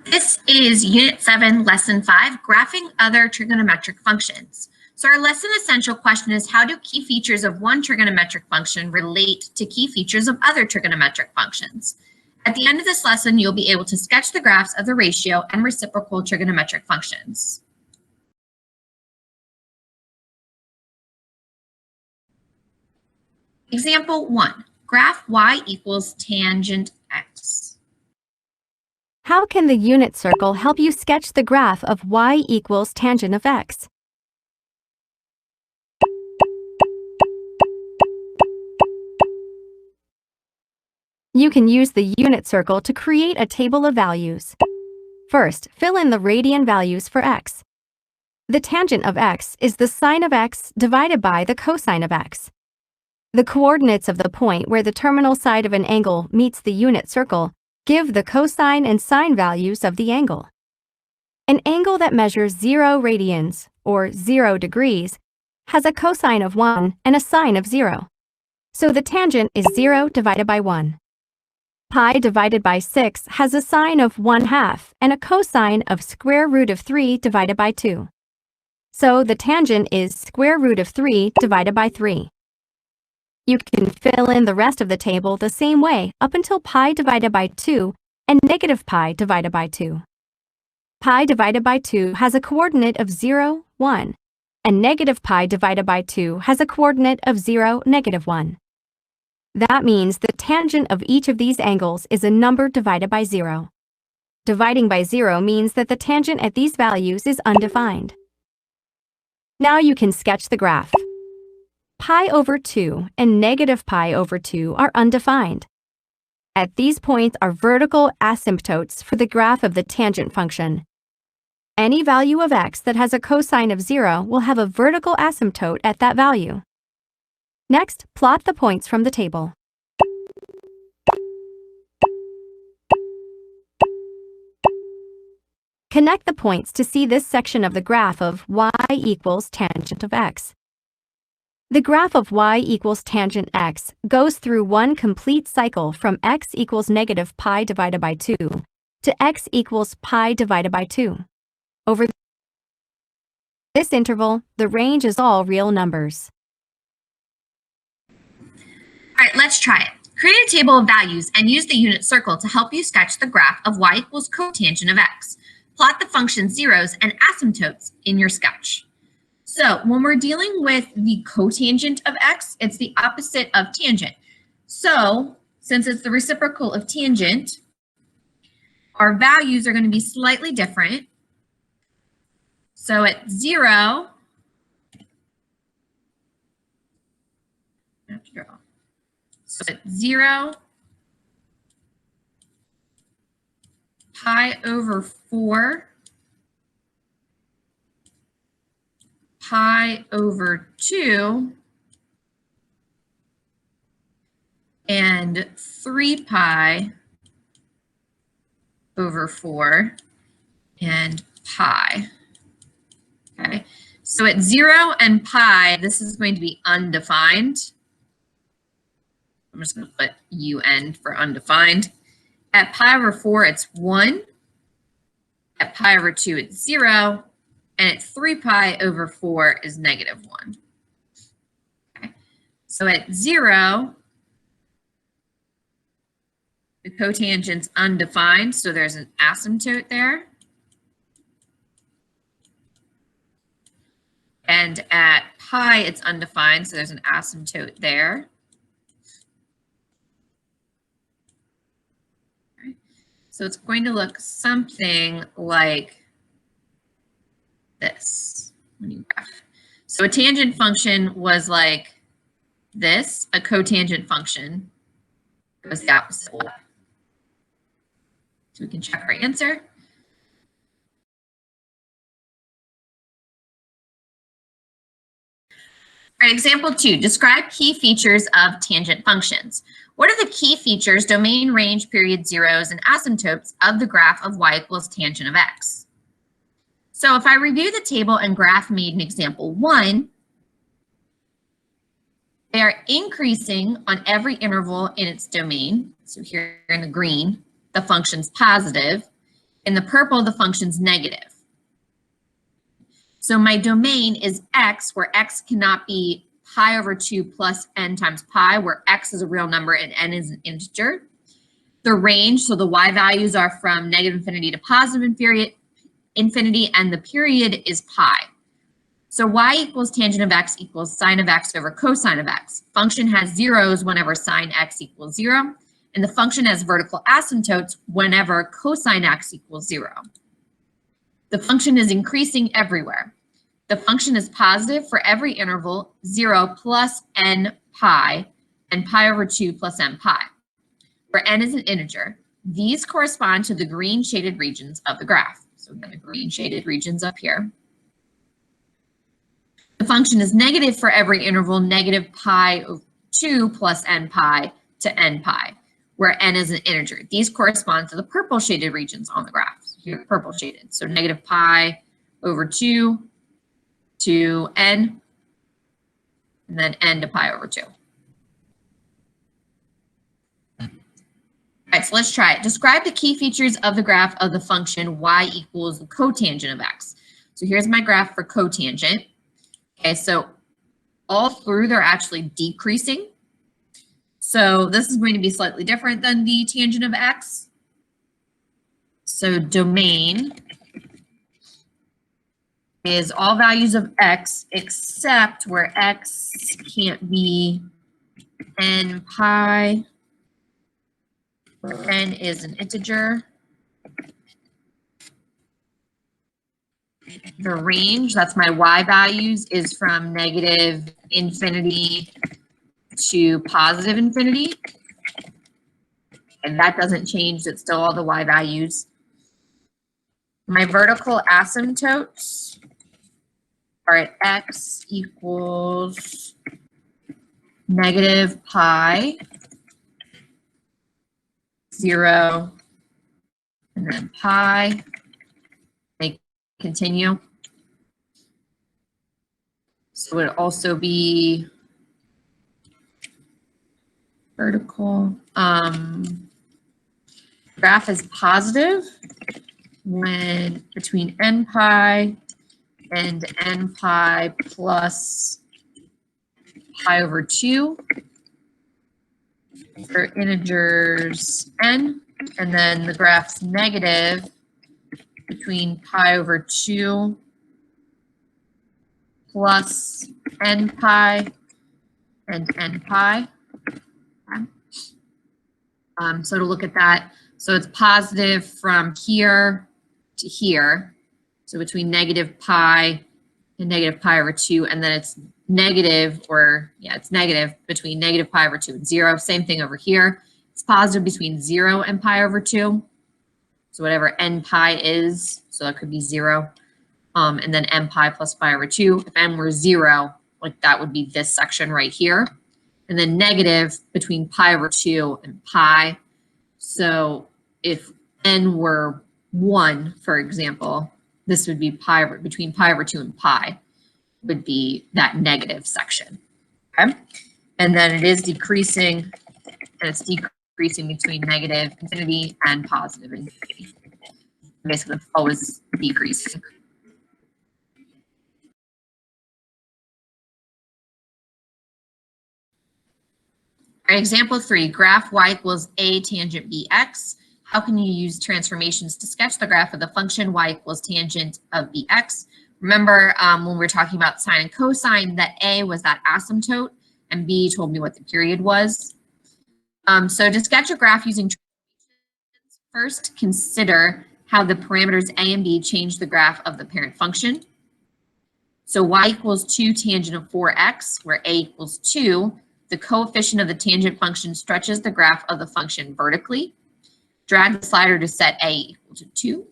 This is Unit 7, Lesson 5, Graphing Other Trigonometric Functions. So our lesson essential question is, how do key features of one trigonometric function relate to key features of other trigonometric functions? At the end of this lesson, you'll be able to sketch the graphs of the ratio and reciprocal trigonometric functions. Example 1, graph y equals tangent x. How can the unit circle help you sketch the graph of y equals tangent of x? You can use the unit circle to create a table of values. First, fill in the radian values for x. The tangent of x is the sine of x divided by the cosine of x. The coordinates of the point where the terminal side of an angle meets the unit circle give the cosine and sine values of the angle. An angle that measures 0 radians, or 0 degrees, has a cosine of 1 and a sine of 0. So the tangent is 0 divided by 1. Pi divided by 6 has a sine of 1/2 and a cosine of square root of 3 divided by 2. So the tangent is square root of 3 divided by 3. You can fill in the rest of the table the same way up until pi divided by 2 and negative pi divided by 2. Pi divided by 2 has a coordinate of 0, 1, and negative pi divided by 2 has a coordinate of 0, negative 1. That means the tangent of each of these angles is a number divided by 0. Dividing by 0 means that the tangent at these values is undefined. Now you can sketch the graph. Pi over 2 and negative pi over 2 are undefined. At these points are vertical asymptotes for the graph of the tangent function. Any value of x that has a cosine of 0 will have a vertical asymptote at that value. Next, plot the points from the table. Connect the points to see this section of the graph of y equals tangent of x. The graph of y equals tangent x goes through one complete cycle from x equals negative pi divided by 2 to x equals pi divided by 2. Over this interval, the range is all real numbers. All right, let's try it. Create a table of values and use the unit circle to help you sketch the graph of y equals cotangent of x. Plot the function zeros and asymptotes in your sketch. So when we're dealing with the cotangent of x, it's the opposite of tangent. So since it's the reciprocal of tangent, our values are going to be slightly different. So at 0, I have to draw. So at 0, pi over 4, pi over 2, and 3 pi over 4, and pi. Okay, so at 0 and pi, this is going to be undefined. I'm just going to put UN for undefined. At pi over 4, it's 1. At pi over 2, it's 0. And at 3 pi over 4 is negative 1. Okay. So at 0, the cotangent's undefined, so there's an asymptote there. And at pi, it's undefined, so there's an asymptote there. Okay. So it's going to look something like this when you graph. So a tangent function was like this. A cotangent function goes the opposite way. So we can check our answer. All right, example 2, describe key features of tangent functions. What are the key features, domain, range, period, zeros, and asymptotes of the graph of y equals tangent of x? So if I review the table and graph made in example 1, they are increasing on every interval in its domain. So here in the green, the function's positive. In the purple, the function's negative. So my domain is x, where x cannot be pi over 2 plus n times pi, where x is a real number and n is an integer. The range, so the y values are from negative infinity to positive infinity, and the period is pi. So y equals tangent of x equals sine of x over cosine of x. Function has zeros whenever sine x equals 0, and the function has vertical asymptotes whenever cosine x equals 0. The function is increasing everywhere. The function is positive for every interval 0 plus n pi and pi over 2 plus n pi, where n is an integer. These correspond to the green shaded regions of the graph. So the green shaded regions up here. The function is negative for every interval negative pi over 2 plus n pi to n pi, where n is an integer. These correspond to the purple shaded regions on the graph. Here, purple shaded. So negative pi over 2 to n, and then n to pi over 2. All right, so let's try it. Describe the key features of the graph of the function y equals the cotangent of x. So here's my graph for cotangent. Okay, so all through they're actually decreasing. So this is going to be slightly different than the tangent of x. So domain is all values of x except where x can't be n pi, where n is an integer. The range, that's my y values, is from negative infinity to positive infinity. And that doesn't change, it's still all the y values. My vertical asymptotes are at x equals negative pi, 0, and then pi. They continue. So it would also be vertical. Graph is positive when between n pi and n pi plus pi over 2 for integers n, and then the graph's negative between pi over 2 plus n pi and n pi. Okay. So to look at that, so it's positive from here to here, so between negative pi and negative pi over 2, and then it's negative, or yeah, it's negative between negative pi over 2 and 0. Same thing over here. It's positive between 0 and pi over 2. So whatever n pi is, so that could be 0. And then n pi plus pi over 2. If n were 0, like that would be this section right here. And then negative between pi over 2 and pi. So if n were 1, for example, this would be pi over, between pi over 2 and pi would be that negative section. Okay. And then it is decreasing, and it's decreasing between negative infinity and positive infinity. Basically, it's always decreasing. All right, example 3, graph y equals a tangent bx. How can you use transformations to sketch the graph of the function y equals tangent of bx? Remember when we were talking about sine and cosine, that a was that asymptote and b told me what the period was. So to sketch a graph using transformations, first consider how the parameters a and b change the graph of the parent function. So y equals 2 tangent of 4x, where a equals 2. The coefficient of the tangent function stretches the graph of the function vertically. Drag the slider to set a equal to 2.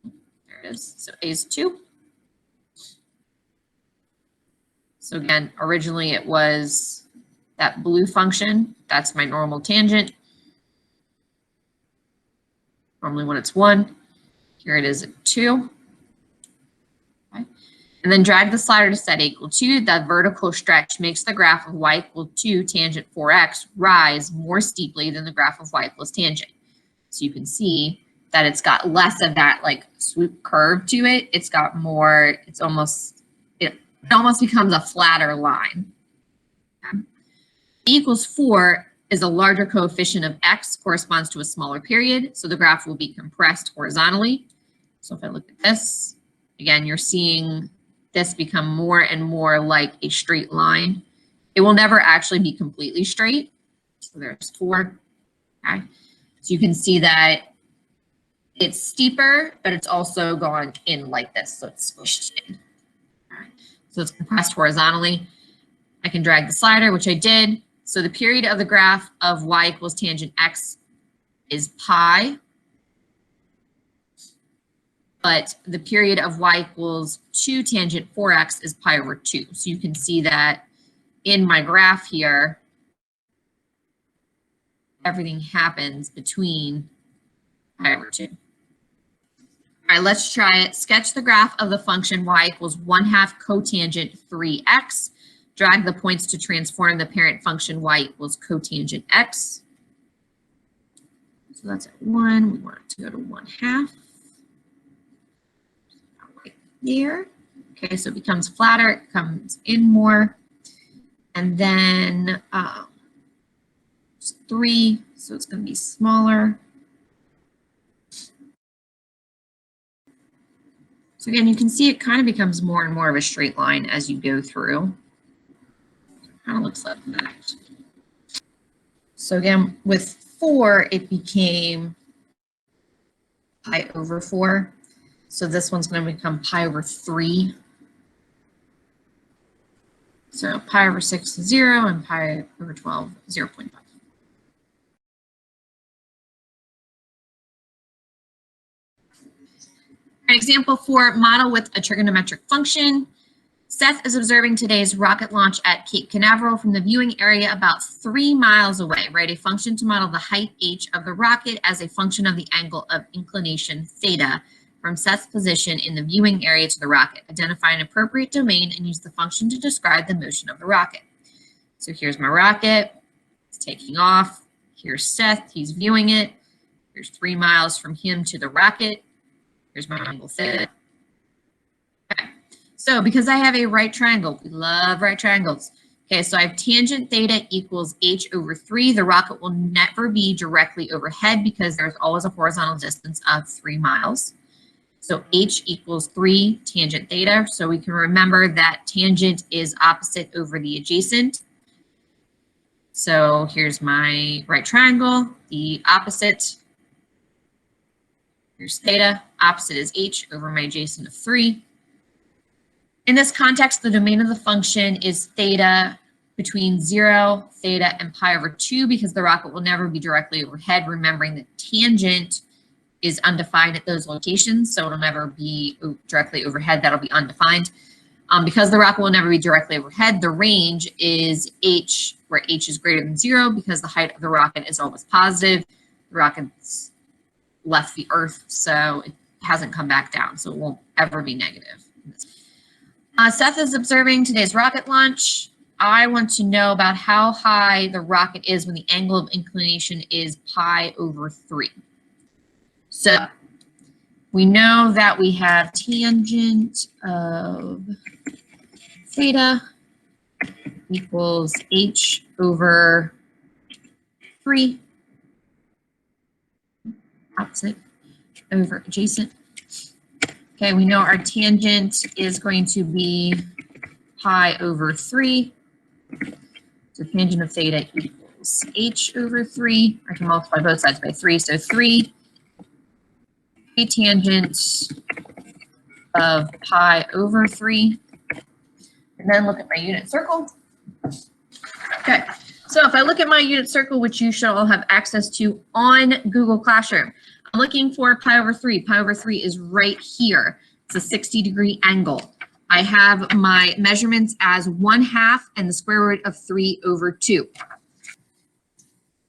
There it is. So a is 2. So again, originally it was that blue function. That's my normal tangent. Normally when it's 1. Here it is at 2. Okay. And then drag the slider to set a equal 2. That vertical stretch makes the graph of y equal 2 tangent 4x rise more steeply than the graph of y equals tangent. So you can see that it's got less of that like swoop curve to it. It's got more, it almost becomes a flatter line. Equals 4 is a larger coefficient of x, corresponds to a smaller period, so the graph will be compressed horizontally. So if I look at this, again, you're seeing this become more and more like a straight line. It will never actually be completely straight. So there's 4. Okay. So you can see that it's steeper, but it's also gone in like this, so it's squished in. All right. So it's compressed horizontally. I can drag the slider, which I did. So the period of the graph of y equals tangent x is pi, but the period of y equals 2 tangent 4x is pi over 2. So you can see that in my graph here, everything happens between pi over 2. All right, let's try it. Sketch the graph of the function y equals 1/2 cotangent 3x. Drag the points to transform the parent function y equals cotangent x. So that's at 1. We want it to go to 1/2. Right there. Okay, so it becomes flatter. It comes in more. And then 3, so it's going to be smaller. So again, you can see it kind of becomes more and more of a straight line as you go through. Kind of looks like that. So again, with 4, it became pi over 4. So this one's going to become pi over 3. So pi over 6 is 0 and pi over 12 is 0.5. Example 4, model with a trigonometric function. Seth is observing today's rocket launch at Cape Canaveral from the viewing area about 3 miles away. Write a function to model the height h of the rocket as a function of the angle of inclination theta from Seth's position in the viewing area to the rocket. Identify an appropriate domain and use the function to describe the motion of the rocket. So here's my rocket. It's taking off. Here's Seth. He's viewing it. Here's 3 miles from him to the rocket. Here's my angle theta. Okay. So because I have a right triangle, we love right triangles. Okay, so I have tangent theta equals h over 3. The rocket will never be directly overhead because there's always a horizontal distance of 3 miles. So h equals 3 tangent theta. So we can remember that tangent is opposite over the adjacent. So here's my right triangle, the opposite. Here's theta, opposite is h over my adjacent of 3. In this context, the domain of the function is theta between 0, theta, and pi over 2 because the rocket will never be directly overhead, remembering that tangent is undefined at those locations, so it'll never be directly overhead. That'll be undefined. Because the rocket will never be directly overhead, the range is h, where h is greater than 0 because the height of the rocket is always positive. The rocket's left the Earth, so it hasn't come back down, so it won't ever be negative. Seth is observing today's rocket launch. I want to know about how high the rocket is when the angle of inclination is pi over 3. So we know that we have tangent of theta equals h over 3, opposite over adjacent. Okay, we know our tangent is going to be pi over 3. So tangent of theta equals h over 3. I can multiply both sides by 3, so 3 tangent of pi over 3. And then look at my unit circle. Okay, so if I look at my unit circle, which you should all have access to on Google Classroom, I'm looking for pi over 3. Pi over 3 is right here. It's a 60-degree angle. I have my measurements as 1/2 and the square root of 3 over 2.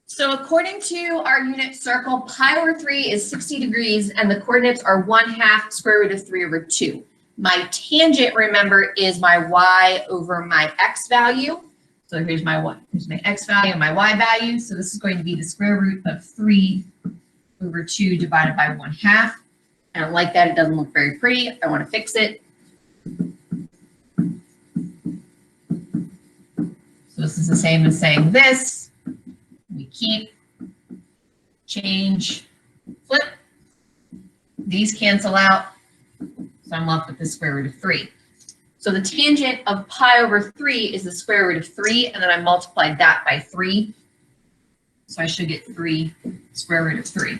So according to our unit circle, pi over 3 is 60 degrees and the coordinates are 1/2 square root of 3 over 2. My tangent, remember, is my y over my x value. So here's my x value and my y value. So this is going to be the square root of 3 over 2 divided by 1/2. I don't like that. It doesn't look very pretty. I want to fix it. So this is the same as saying this. We keep, change, flip. These cancel out. So I'm left with the square root of 3. So the tangent of pi over 3 is the square root of 3, and then I multiplied that by 3. So I should get 3 square root of 3.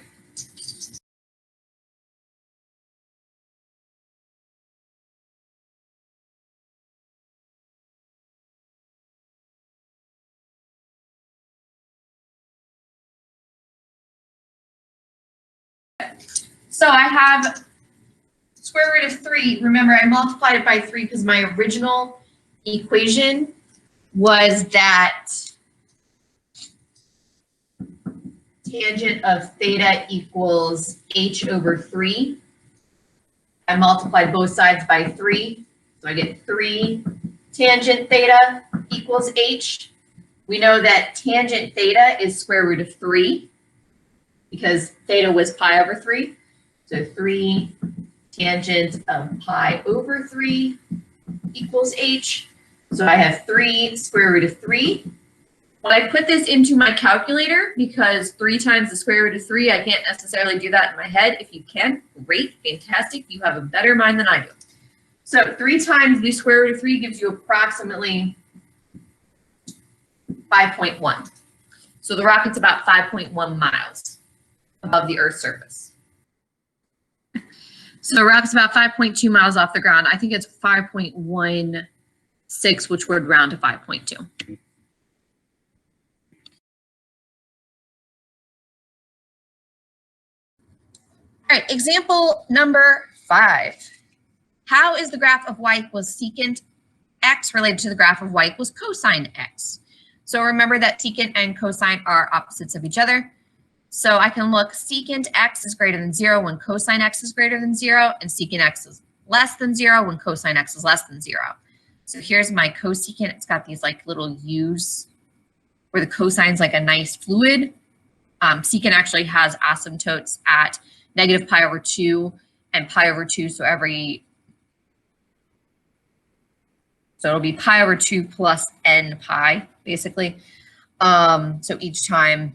So I have square root of 3. Remember, I multiplied it by 3 because my original equation was that tangent of theta equals h over 3. I multiplied both sides by 3, so I get 3 tangent theta equals h. We know that tangent theta is square root of 3 because theta was pi over 3. So 3 tangent of pi over 3 equals h. So I have 3 square root of 3. When I put this into my calculator, because 3 times the square root of 3, I can't necessarily do that in my head. If you can, great, fantastic. You have a better mind than I do. So 3 times the square root of 3 gives you approximately 5.1. So the rocket's about 5.1 miles above the Earth's surface. So the rocket's about 5.2 miles off the ground. I think it's 5.16, which would round to 5.2. All right, example number 5. How is the graph of y equals secant x related to the graph of y equals cosine x? So remember that secant and cosine are opposites of each other. So I can look, secant x is greater than 0 when cosine x is greater than 0, and secant x is less than 0 when cosine x is less than 0. So here's my cosecant. It's got these like little u's where the cosine's like a nice fluid. Secant actually has asymptotes at negative pi over 2 and pi over 2. So it'll be pi over 2 plus n pi, basically. So each time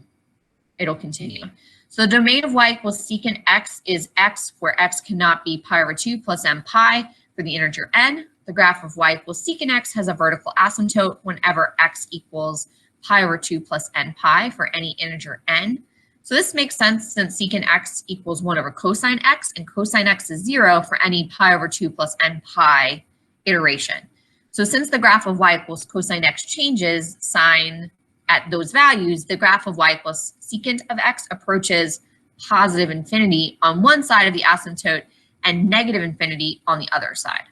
it'll continue. So the domain of y equals secant x is x, where x cannot be pi over 2 plus n pi for the integer n. The graph of y equals secant x has a vertical asymptote whenever x equals pi over 2 plus n pi for any integer n. So this makes sense since secant x equals 1 over cosine x, and cosine x is 0 for any pi over 2 plus n pi iteration. So since the graph of y equals cosine x changes sign at those values, the graph of y equals secant of x approaches positive infinity on one side of the asymptote and negative infinity on the other side.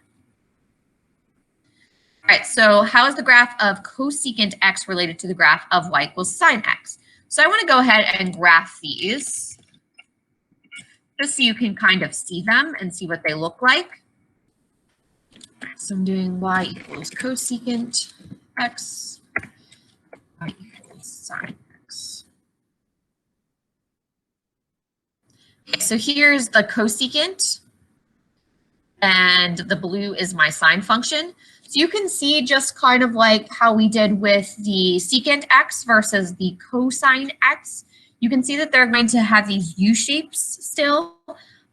All right, so how is the graph of cosecant x related to the graph of y equals sine x? So I want to go ahead and graph these just so you can kind of see them and see what they look like. So I'm doing y equals cosecant x, y equals sine x. Okay, so here's the cosecant, and the blue is my sine function. So you can see just kind of like how we did with the secant x versus the cosine x. You can see that they're going to have these U shapes still.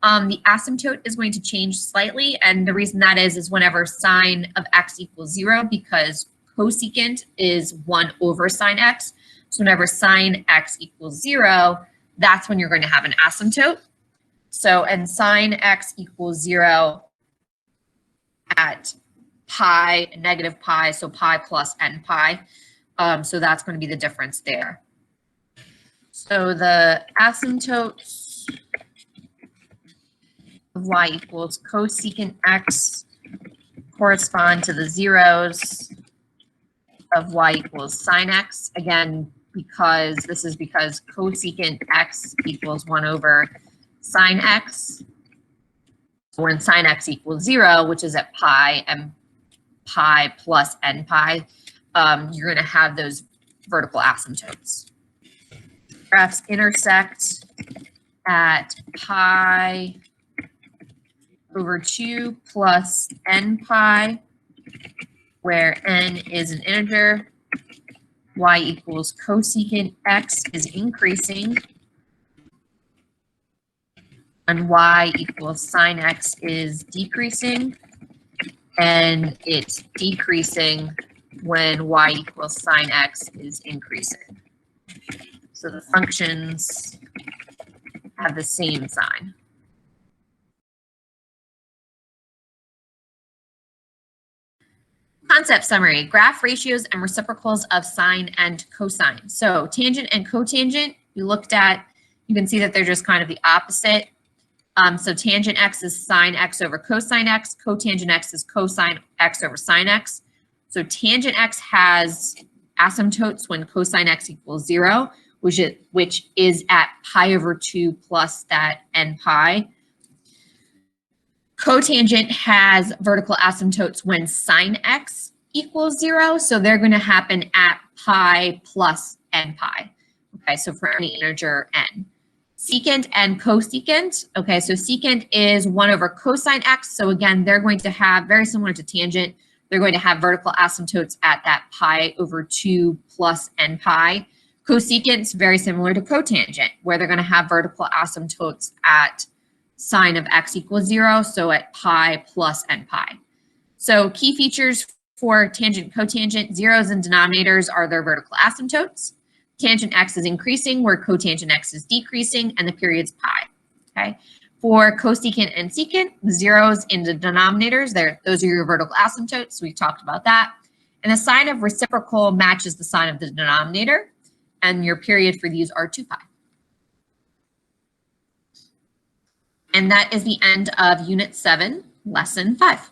The asymptote is going to change slightly, and the reason that is whenever sine of x equals 0, because cosecant is 1 over sine x. So whenever sine x equals 0, that's when you're going to have an asymptote. So, and sine x equals 0 at pi, negative pi, so pi plus n pi. So that's going to be the difference there. So the asymptotes of y equals cosecant x correspond to the zeros of y equals sine x. Again, because cosecant x equals 1 over sine x. When sine x equals 0, which is at pi and pi plus n pi, you're going to have those vertical asymptotes. Graphs intersect at pi over 2 plus n pi, where n is an integer, y equals cosecant x is increasing, and y equals sine x is decreasing, and it's decreasing when y equals sine x is increasing. So the functions have the same sign. Concept summary: graph ratios and reciprocals of sine and cosine. So tangent and cotangent, you looked at, you can see that they're just kind of the opposite. So tangent x is sine x over cosine x, cotangent x is cosine x over sine x. So tangent x has asymptotes when cosine x equals 0, which is at pi over 2 plus that n pi. Cotangent has vertical asymptotes when sine x equals 0, so they're going to happen at pi plus n pi. Okay, so for any integer n. Secant and cosecant, okay, so secant is 1 over cosine x, so again, they're going to have, very similar to tangent, they're going to have vertical asymptotes at that pi over 2 plus n pi. Cosecant's very similar to cotangent, where they're going to have vertical asymptotes at sine of x equals 0, so at pi plus n pi. So key features for tangent, cotangent: zeros and denominators are their vertical asymptotes. Tangent x is increasing, where cotangent x is decreasing, and the period's pi. Okay. For cosecant and secant, the zeros in the denominators, those are your vertical asymptotes. We talked about that. And the sign of reciprocal matches the sign of the denominator, and your period for these are 2 pi. And that is the end of Unit 7, Lesson 5.